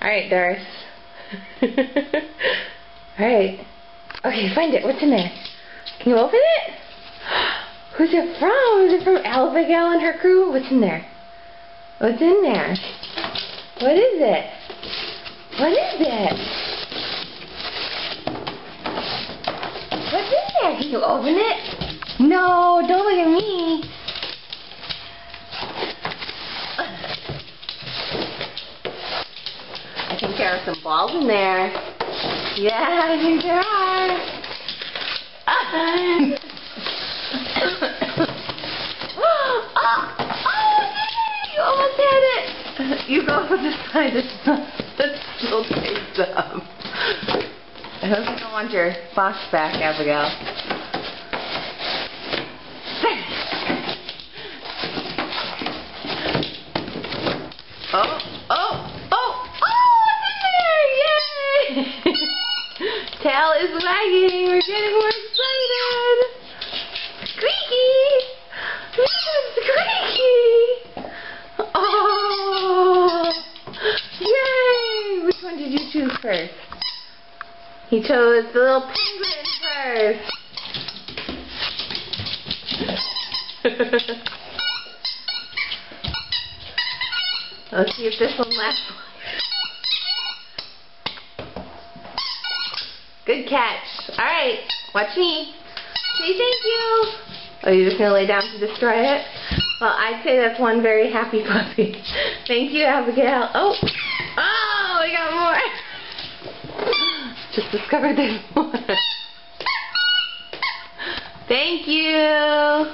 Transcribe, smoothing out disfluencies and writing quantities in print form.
Alright, Doris. Alright. Okay, find it. What's in there? Can you open it? Who's it from? Is it from Abigail and her crew? What's in there? What's in there? What is it? What is it? What's in there? Can you open it? No, don't look at me. I think there are some balls in there. Yeah, I think there are. You almost had it. You go over this side. It still takes up. I hope you don't want your box back, Abigail. Tail is wagging. We're getting more excited. Squeaky! Squeaky! Oh! Yay! Which one did you choose first? He chose the little penguin first. Let's see if this one lasts. Good catch. Alright, watch me. Say thank you. Oh, you're just going to lay down to destroy it? Well, I'd say that's one very happy puppy. Thank you, Abigail. Oh! Oh, we got more. Just discovered there's more. Thank you.